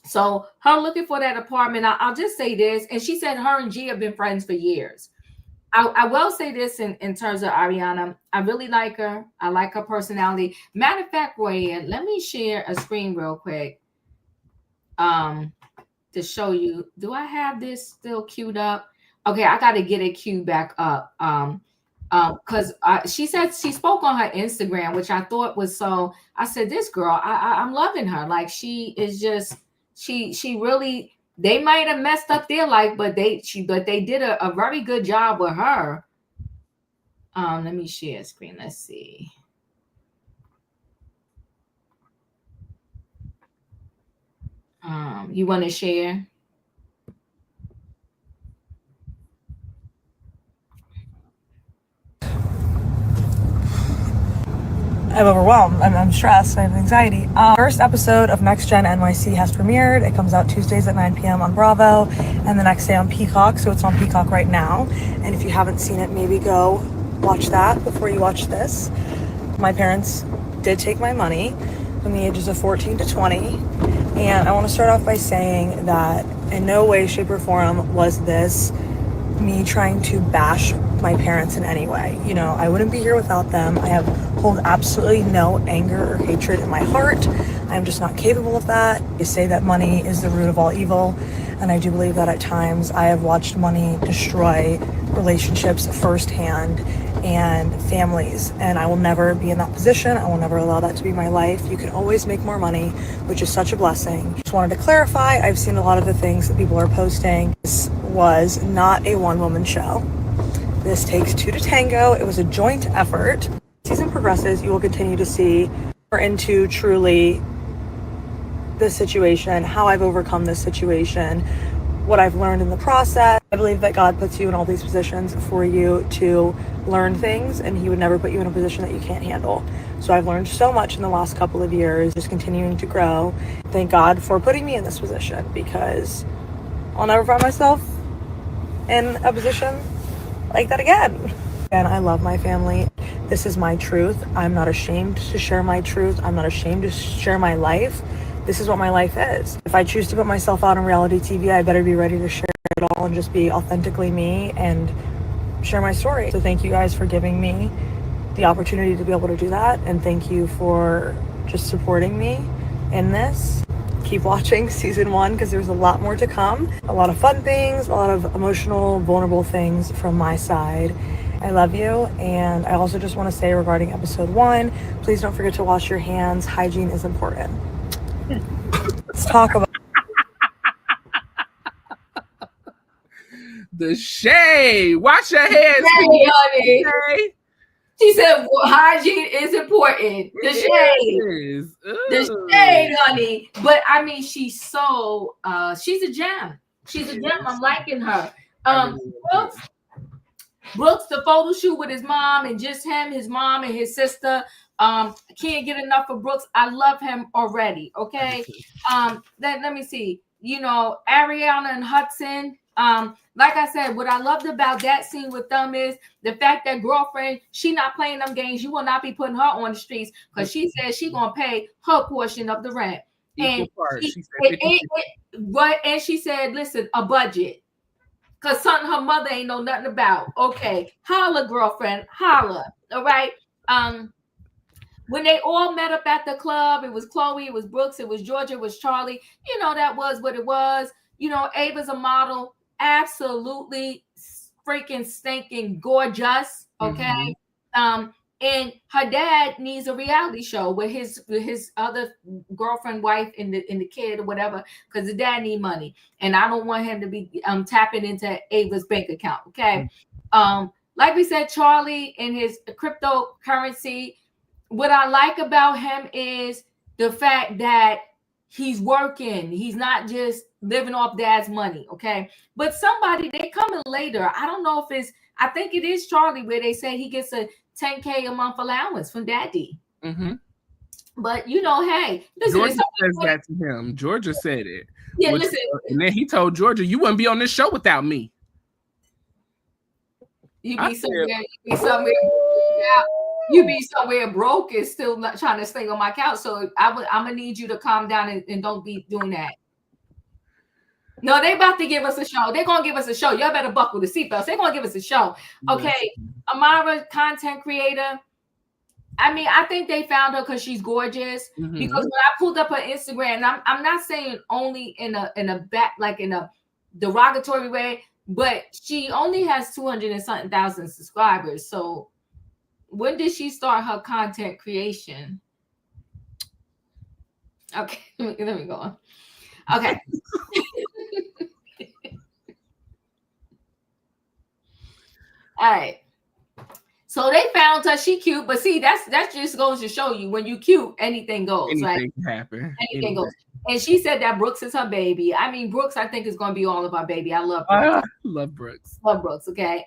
So her looking for that apartment, I'll just say this, and she said her and G have been friends for years. I will say this in terms of Ariana. I really like her. I like her personality. Matter of fact, Royaire, let me share a screen real quick. To show you, do I have this still queued up? Okay, I got to get it queued back up. Because she said she spoke on her Instagram, which I thought was so. I said, this girl, I'm loving her. Like she is just, she really. They might have messed up their life, but they did a very good job with her. Let me share a screen. Let's see. You want to share? I'm overwhelmed. I'm stressed. I have anxiety. First episode of Next Gen NYC has premiered. It comes out Tuesdays at 9 p.m. on Bravo and the next day on Peacock. So it's on Peacock right now. And if you haven't seen it, maybe go watch that before you watch this. My parents did take my money from the ages of 14 to 20. And I want to start off by saying that in no way, shape, or form was this me trying to bash my parents in any way. You know, I wouldn't be here without them. I hold absolutely no anger or hatred in my heart. I'm just not capable of that. You say that money is the root of all evil, and I do believe that at times I have watched money destroy relationships firsthand and families, and I will never be in that position. I will never allow that to be my life. You can always make more money, which is such a blessing. Just wanted to clarify, I've seen a lot of the things that people are posting. This was not a one-woman show. This takes two to tango. It was a joint effort. As the season progresses, you will continue to see more into truly this situation, how I've overcome this situation, what I've learned in the process. I believe that God puts you in all these positions for you to learn things, and he would never put you in a position that you can't handle. So I've learned so much in the last couple of years, just continuing to grow. Thank God for putting me in this position, because I'll never find myself in a position like that again. And I love my family. This is my truth. I'm not ashamed to share my truth. I'm not ashamed to share my life. This is what my life is. If I choose to put myself out on reality TV, I better be ready to share it all and just be authentically me and share my story. So thank you guys for giving me the opportunity to be able to do that. And thank you for just supporting me in this. Keep watching season 1, because there's a lot more to come. A lot of fun things, a lot of emotional, vulnerable things from my side. I love you. And I also just want to say regarding episode 1, please don't forget to wash your hands. Hygiene is important. Let's talk about the shade. Wash your hands, honey. She said, well, hygiene is important. The shade. The shade, honey. But I mean, she's so she's a gem. She's a gem. I'm liking her. Brooks, the photo shoot with his mom and just him, his mom and his sister. I can't get enough of Brooks. I love him already. Okay. Let me see. You know, Ariana and Hudson. Like I said, what I loved about that scene with them is the fact that girlfriend, she not playing them games. You will not be putting her on the streets, because she says she gonna pay her portion of the rent. And she said, listen, a budget. Because something her mother ain't know nothing about. Okay. Holla, girlfriend. Holla. All right. When they all met up at the club, it was Chloe, it was Brooks, it was Georgia, it was Charlie. You know, that was what it was. You know, Ava's a model. Absolutely freaking stinking gorgeous. Okay. Mm-hmm. And her dad needs a reality show with his other girlfriend, wife, and the kid or whatever, because the dad need money. And I don't want him to be tapping into Ava's bank account. Okay. Mm-hmm. Like we said, Charlie and his cryptocurrency. What I like about him is the fact that he's working. He's not just living off dad's money, okay? But somebody, they coming later. I don't know if it's, I think it is Charlie, where they say he gets a $10K a month allowance from daddy. Mm-hmm. But, you know, hey. Listen, Georgia says that to him. Georgia said it. Yeah, listen. And then he told Georgia, you wouldn't be on this show without me. You be somewhere broke and still not trying to stay on my couch. So I'm gonna need you to calm down and don't be doing that. No, they about to give us a show. They're gonna give us a show. Y'all better buckle the seatbelts. They're gonna give us a show. Okay, yes. Amara, content creator. I mean, I think they found her because she's gorgeous. Mm-hmm. Because when I pulled up her Instagram, I'm not saying only in a back, like in a derogatory way, but she only has 200 and something thousand subscribers. So when did she start her content creation? Okay, let me go on. Okay. All right. So they found her. She cute, but see, that just goes to show you when you cute, anything goes. Anything can happen. Anything goes. And she said that Brooks is her baby. I mean, Brooks, I think, is going to be all of our baby. I love Brooks. Love Brooks. Love Brooks. Okay.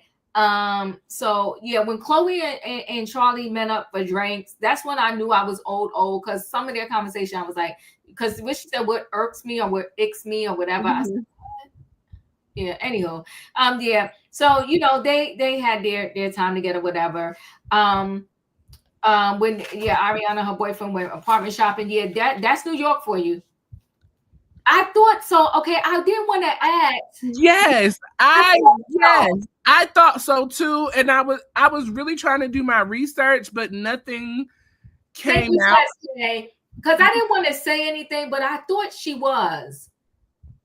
So yeah, when Chloe and Charlie met up for drinks, that's when I knew I was old, because some of their conversation I was like, because when she said what irks me or what icks me or whatever, I said, what? Yeah, anyhow. Yeah. So you know, they had their time together, whatever. When Ariana, her boyfriend, went apartment shopping, that's New York for you. I thought so. Okay, I did want to ask. Yes, I I thought so too, and I was really trying to do my research, but nothing came out. Because I didn't want to say anything, but I thought she was.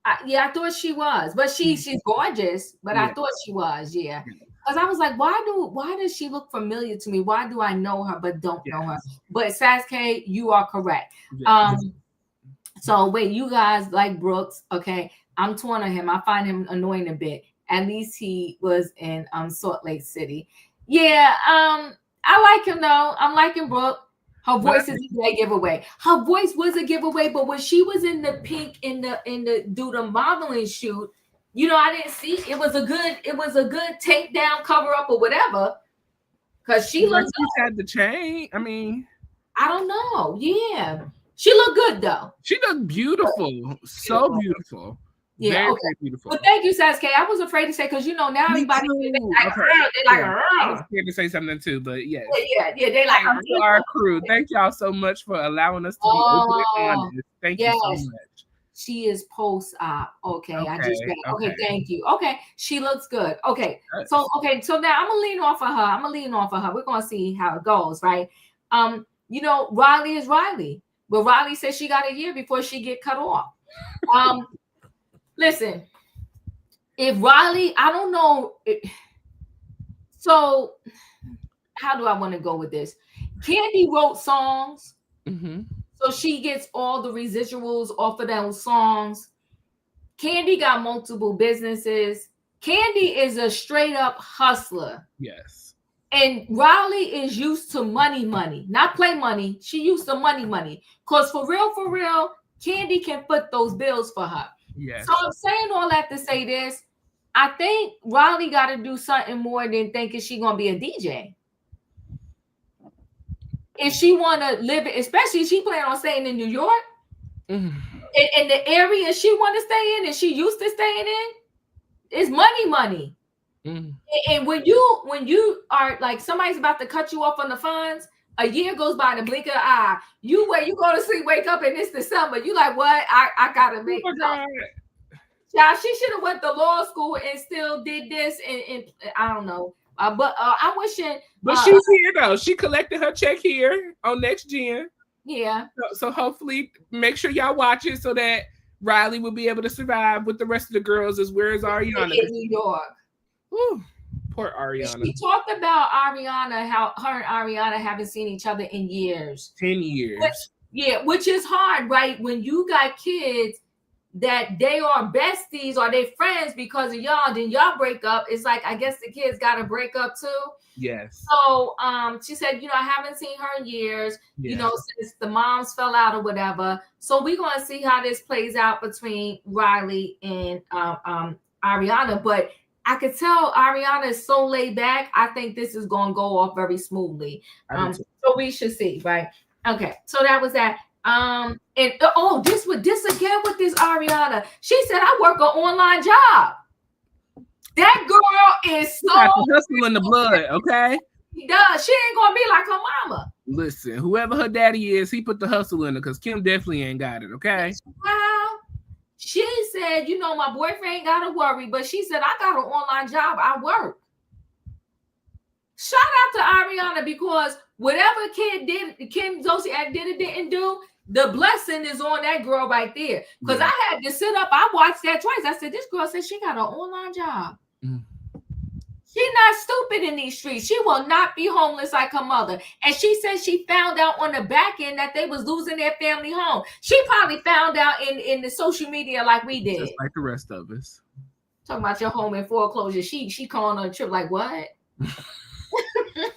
I thought she was, but she's gorgeous. But I thought she was, Because I was like, why does she look familiar to me? Why do I know her but don't know her? But Sasuke, you are correct. So wait, you guys like Brooks? Okay, I'm torn on him. I find him annoying a bit. At least he was in Salt Lake City. Yeah, I like him though. I'm liking Brooke. Her voice is a giveaway. Her voice was a giveaway, but when she was in the pink in the do the modeling shoot, you know, I didn't see it was a good takedown, cover up or whatever. Because she looked had the chain. I mean, I don't know. Yeah. She looked good though. She looked beautiful. So beautiful. Yeah, very beautiful. Well, thank you, Sasuke. I was afraid to say because you know now everybody they I was scared to say something too, but yeah, they like our crew. Thank y'all so much for allowing us to be open and honest. Thank you so much. She is post-op. Okay, I just read. Okay, thank you. Okay, she looks good. Okay, so now I'm gonna lean off of her. We're gonna see how it goes, right? You know, Riley is Riley, but Riley said she got a year before she get cut off. Listen, if Riley, I don't know. So, how do I want to go with this? Candy wrote songs, so she gets all the residuals off of those songs. Candy got multiple businesses. Candy is a straight up hustler. Yes. And Riley is used to money, not play money. She used to money. Because for real, Candy can foot those bills for her. Yes. So I'm saying all that to say this. I think Riley got to do something more than thinking she's going to be a DJ. If she want to live it, especially if she plan on staying in New York, in the area she want to stay in and she used to staying in, it's money. And when you are like somebody's about to cut you off on the funds, a year goes by in a blink of an eye. You go to sleep, wake up, and it's December. You like, what? I gotta make it up. Yeah, she should have went to law school and still did this. And I don't know. But I'm wishing. But she's here though. She collected her check here on Next Gen. Yeah. So hopefully, make sure y'all watch it so that Riley will be able to survive with the rest of the girls. Where's Ariana? In New York. Whew. Poor Ariana. She talked about Ariana, how her and Ariana haven't seen each other in years. 10 years. Which is hard, right? When you got kids that they are besties or they friends because of y'all, then y'all break up. It's like, I guess the kids got to break up too. Yes. So she said, you know, I haven't seen her in years, you know, since the moms fell out or whatever. So we're going to see how this plays out between Riley and Ariana. But I could tell Ariana is so laid back. I think this is going to go off very smoothly. So we should see, right? Okay. So that was that. And this again with this Ariana. She said, I work an online job. That girl is so hustle in the blood, okay? She does. She ain't gonna be like her mama. Listen, whoever her daddy is, he put the hustle in her because Kim definitely ain't got it, okay? Wow. She said, you know, my boyfriend ain't gotta worry, but she said, I got an online job. I work. Shout out to Ariana because whatever kid did, Kim Zolciak did or didn't do, the blessing is on that girl right there. Because I had to sit up. I watched that twice. I said, this girl said she got an online job. She's not stupid in these streets. She will not be homeless like her mother. And she said she found out on the back end that they was losing their family home. She probably found out in the social media like we did. Just like the rest of us. Talking about your home in foreclosure. She calling on a trip like, what?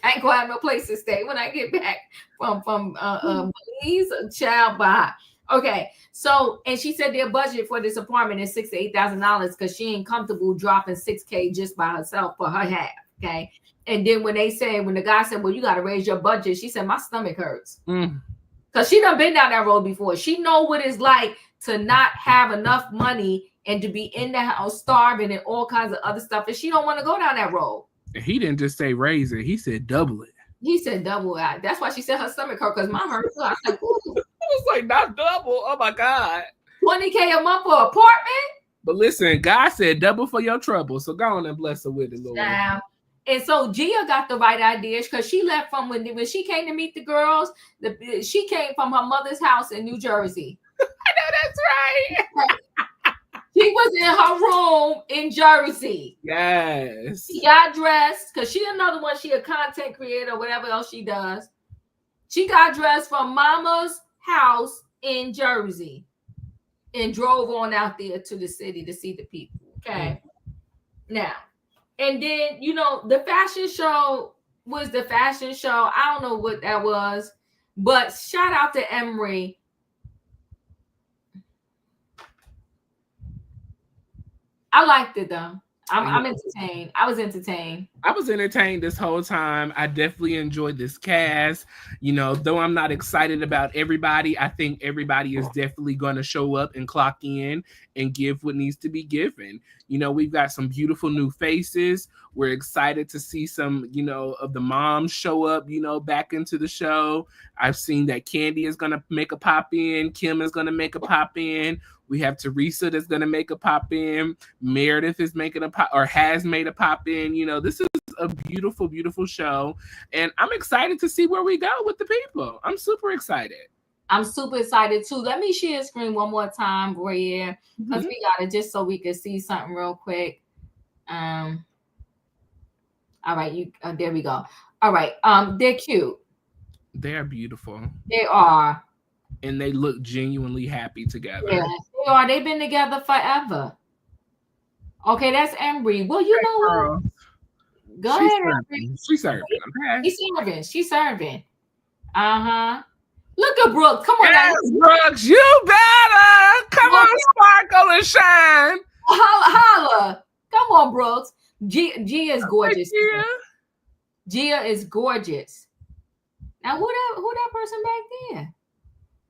I ain't gonna have no place to stay when I get back from Belize, child. Bye. Okay, so and she said their budget for this apartment is $6,000 to $8,000 because she ain't comfortable dropping $6,000 just by herself for her half. Okay, and then when the guy said, "Well, you got to raise your budget," she said, "My stomach hurts," because she done been down that road before. She know what it's like to not have enough money and to be in the house starving and all kinds of other stuff, and she don't want to go down that road. He didn't just say raise it; he said double it. He said double it. That's why she said her stomach hurt because mine hurt too. I was like, ooh. I was like, not double. Oh my God. $20,000 a month for an apartment? But listen, God said double for your trouble. So go on and bless her with it, Lord. Now, and so Gia got the right ideas because she left from when she came to meet the girls. She came from her mother's house in New Jersey. I know that's right. She was in her room in Jersey. Yes. She got dressed because she another one. She a content creator, whatever else she does. She got dressed from Mama's house in Jersey and drove on out there to the city to see the people. Okay. Now, and then, you know, the fashion show was the fashion show. I don't know what that was, but shout out to Emery. I liked it though. I'm entertained. I was entertained. I was entertained this whole time. I definitely enjoyed this cast. You know, though I'm not excited about everybody, I think everybody is definitely going to show up and clock in and give what needs to be given. You know, we've got some beautiful new faces. We're excited to see some, you know, of the moms show up, you know, back into the show. I've seen that Candy is going to make a pop in. Kim is going to make a pop in. We have Teresa that's going to make a pop in. Meredith is making a pop or has made a pop in. You know, this is a beautiful, beautiful show. And I'm excited to see where we go with the people. I'm super excited. I'm super excited too. Let me share screen one more time, Royaire, because we got it just so we can see something real quick. All right, there we go. All right, they're cute. They're beautiful. They are. And they look genuinely happy together. Yeah, they are. They've been together forever. Okay, that's Embry. Well, you know what? Go ahead, Embry. She's serving. Okay. She's serving. Uh-huh. Look at Brooks. Come on, yes, Brooks, you better. Come on, sparkle and shine. Holla. Come on, Brooks. Gia is gorgeous. Gia is gorgeous. Now, who that person back there?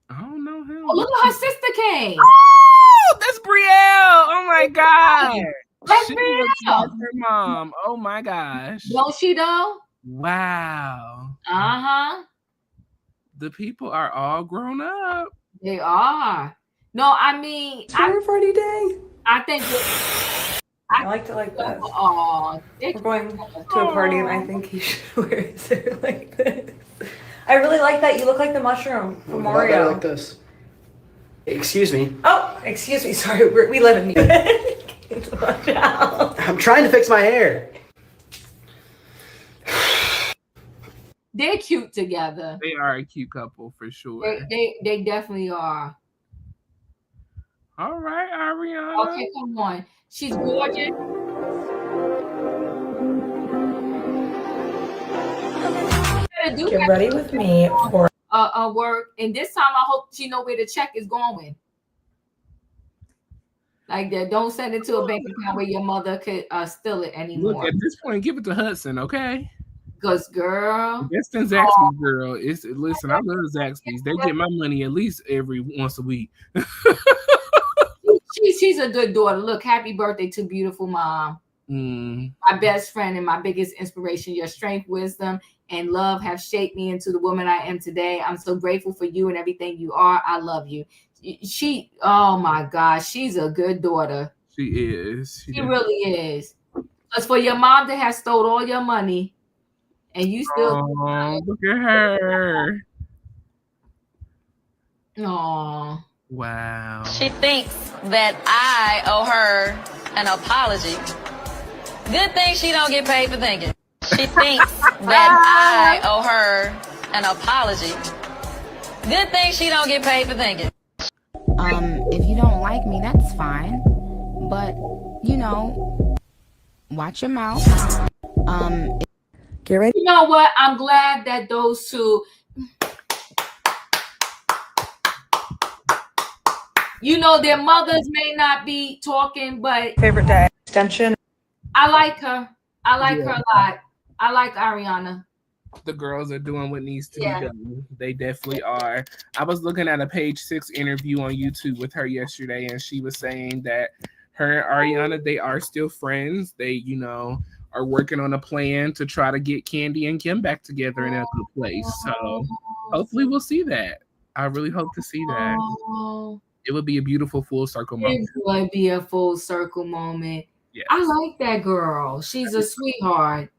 I don't know him. Oh, look at her sister came. Oh, that's Brielle. Oh my God. That's she Brielle. looks like her mom. Oh my gosh. Don't she though? Wow. Uh-huh. The people are all grown up. They are. No, I mean, party day. I think I liked it like this. Oh, we're going to a party, and I think he should wear his hair like this. I really like that. You look like the mushroom from Mario. Like this. Excuse me. Oh, excuse me. Sorry, we live in New York. I'm trying to fix my hair. They're cute together. They are a cute couple for sure. They definitely are. All right, Ariana. Okay, come on. She's gorgeous. Get ready with me for work, and this time I hope she know where the check is going. Like that, don't send it to a bank account where your mother could steal it anymore. Look, at this point, give it to Hudson, okay? Because girl, Destin Zaxby's girl. Listen, I love Zaxby's. They get my money at least every once a week. she's a good daughter. Look, happy birthday to beautiful mom. My best friend and my biggest inspiration. Your strength, wisdom, and love have shaped me into the woman I am today. I'm so grateful for you and everything you are. I love you. Oh my gosh, she's a good daughter. She is. She really is. As for your mom that has stole all your money, and you still look at her. Oh. Wow. She thinks that I owe her an apology. Good thing she don't get paid for thinking. She thinks that I owe her an apology. Good thing she don't get paid for thinking. If you don't like me, that's fine. But, you know, watch your mouth. Get ready. You know what? I'm glad that those two, you know, their mothers may not be talking, but favorite day extension. I like her. I like her a lot. I like Ariana. The girls are doing what needs to be done. They definitely are. I was looking at a Page 6 interview on YouTube with her yesterday, and she was saying that her and Ariana, they are still friends. They, you know, are working on a plan to try to get Candy and Kim back together in a good place. So hopefully we'll see that. I really hope to see that. It would be a beautiful full circle moment. It would be a full circle moment. Yes. I like that girl. She's a sweetheart.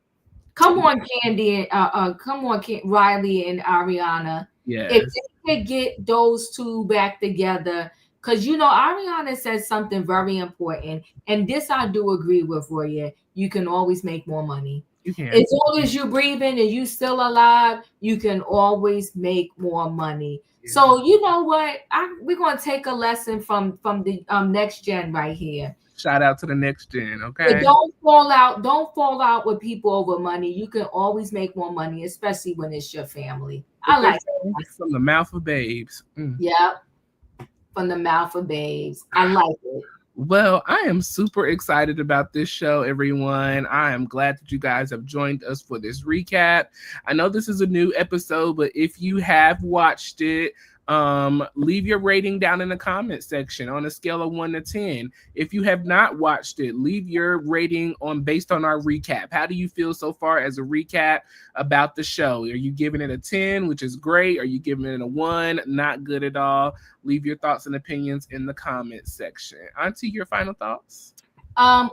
Come on, Candy. Come on, Riley and Ariana. Yes. If they could get those two back together, because Ariana said something very important, and this I do agree with, Royaire. You can always make more money. You can. As long as you're breathing and you still alive, you can always make more money. Yeah. So you know what? We're gonna take a lesson from the next gen right here. Shout out to the next gen, okay? But don't fall out with people over money. You can always make more money, especially when it's your family. I like that. From the mouth of babes. Yeah. From the mouth of babes. I like it. Well, I am super excited about this show, everyone. I am glad that you guys have joined us for this recap. I know this is a new episode, but if you have watched it, leave your rating down in the comment section on a scale of 1 to 10. If you have not watched it, leave your rating based on our recap. How do you feel so far as a recap about the show? Are you giving it a 10, which is great? Are you giving it a 1? Not good at all. Leave your thoughts and opinions in the comment section. Auntie, your final thoughts?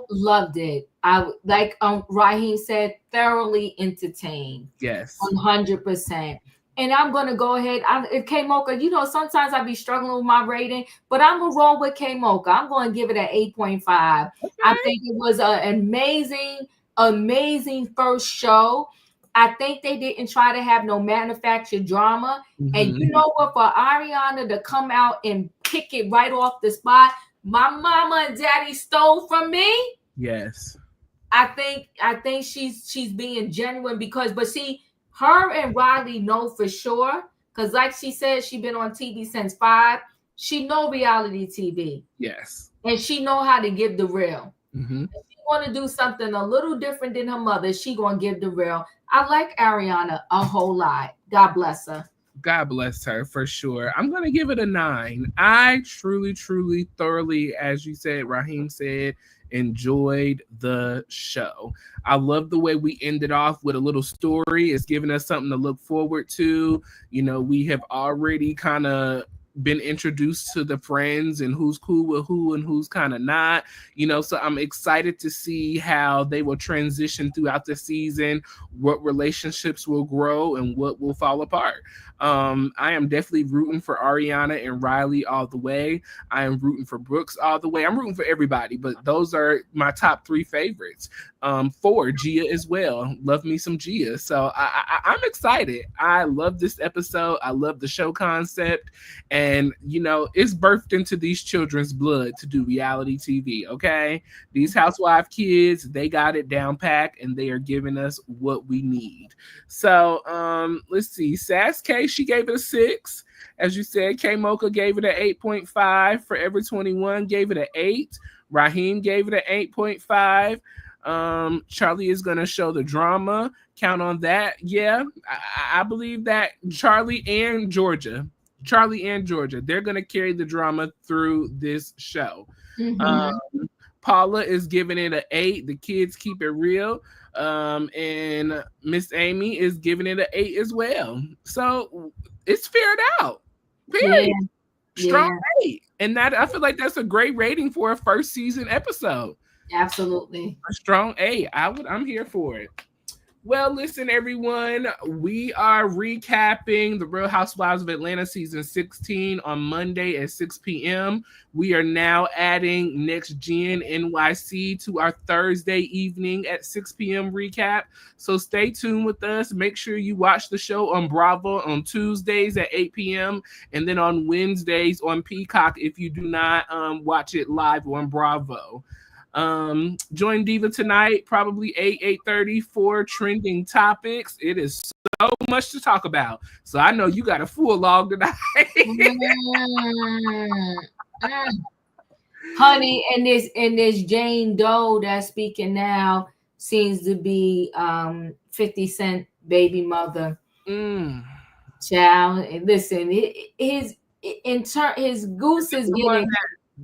Loved it. I like Raheem said, thoroughly entertained. Yes. 100%. And I'm going to go ahead. If K-Mocha, sometimes I be struggling with my rating, but I'm going to roll with K-Mocha. I'm going to give it an 8.5. Okay. I think it was an amazing first show. I think they didn't try to have no manufactured drama. Mm-hmm. And you know what? For Ariana to come out and pick it right off the spot, my mama and daddy stole from me. Yes. I think she's being genuine but see, her and Riley know for sure, because like she said, she been on TV since 5. She know reality TV. Yes. And she know how to give the real. Mm-hmm. If she want to do something a little different than her mother, she going to give the real. I like Ariana a whole lot. God bless her. God bless her for sure. I'm going to give it a 9. I truly, thoroughly, as you said, Raheem said, enjoyed the show. I love the way we ended off with a little story. It's giving us something to look forward to. We have already kind of been introduced to the friends and who's cool with who and who's kind of not, so I'm excited to see how they will transition throughout the season, what relationships will grow and what will fall apart. I am definitely rooting for Ariana and Riley all the way. I am rooting for Brooks all the way. I'm rooting for everybody, but those are my top 3 favorites. 4, Gia as well. Love me some Gia. So I'm excited. I love this episode. I love the show concept. And, it's birthed into these children's blood to do reality TV, okay? These housewife kids, they got it down packed, and they are giving us what we need. So let's see. Sass K, she gave it a 6. As you said, K-Mocha gave it an 8.5. Forever 21 gave it an 8. Raheem gave it an 8.5. Charlie is going to show the drama. Count on that. Yeah, I believe that Charlie and Georgia, they're going to carry the drama through this show. Mm-hmm. Paula is giving it an 8. The kids keep it real. And Miss Amy is giving it an 8 as well. So it's fared out. Period. Yeah. Strong 8. And that, I feel like that's a great rating for a first season episode. Absolutely. A strong 8. I'm here for it. Well, listen, everyone, we are recapping The Real Housewives of Atlanta season 16 on Monday at 6 p.m. We are now adding Next Gen NYC to our Thursday evening at 6 p.m. recap. So stay tuned with us. Make sure you watch the show on Bravo on Tuesdays at 8 p.m. and then on Wednesdays on Peacock if you do not watch it live on Bravo. Join Diva tonight, probably 8:30 for trending topics. It is so much to talk about. So I know you got a full log tonight. Honey, and this Jane Doe that's speaking now seems to be 50 Cent baby mother. Child, listen, his goose is getting.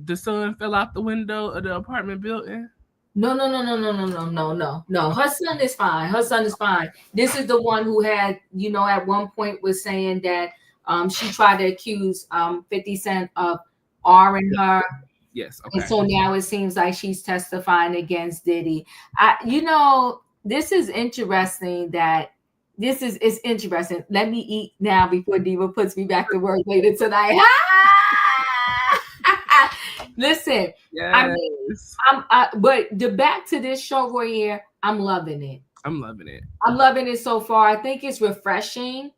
The son fell out the window of the apartment building. No. Her son is fine. This is the one who had, at one point was saying that she tried to accuse 50 Cent of R-ing her. Yes. Okay. And so now it seems like she's testifying against Diddy. This is interesting it's interesting. Let me eat now before Diva puts me back to work later tonight. Listen, yes. But back to this show, Royaire, I'm loving it. I'm loving it so far. I think it's refreshing.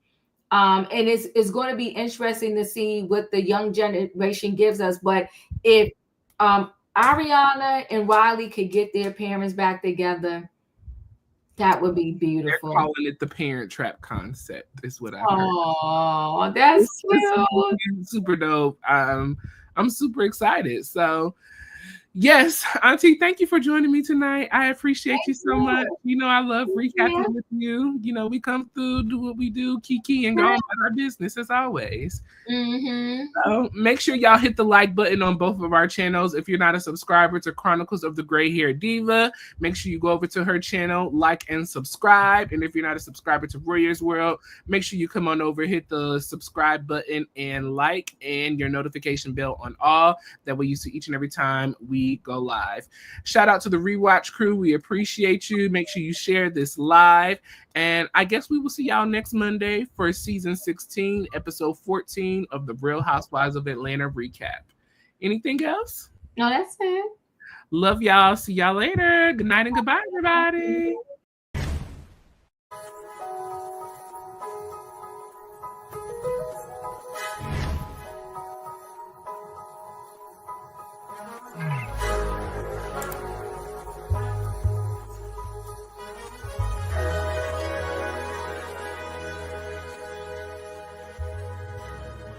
And it's going to be interesting to see what the young generation gives us. But if Ariana and Riley could get their parents back together, that would be beautiful. They're calling it the Parent Trap concept, is what I heard. Oh, that's cute. Super dope. I'm super excited. So, yes, Auntie, thank you for joining me tonight. I appreciate you so much. You know, I love recapping with you. You know, we come through, do what we do, kiki, and go on about our business as always. Mm-hmm. So make sure y'all hit the like button on both of our channels. If you're not a subscriber to Chronicles of the Gray Hair Diva, make sure you go over to her channel, like and subscribe. And if you're not a subscriber to Royaire's World, make sure you come on over, hit the subscribe button and like and your notification bell on all. That way you see each and every time we go live. Shout out to the Rewatch crew. We appreciate you. Make sure you share this live. And I guess we will see y'all next Monday for season 16, episode 14 of the Real Housewives of Atlanta recap. Anything else? No, that's it. Love y'all. See y'all later. Good night and goodbye, everybody.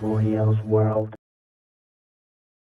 Royaille's World.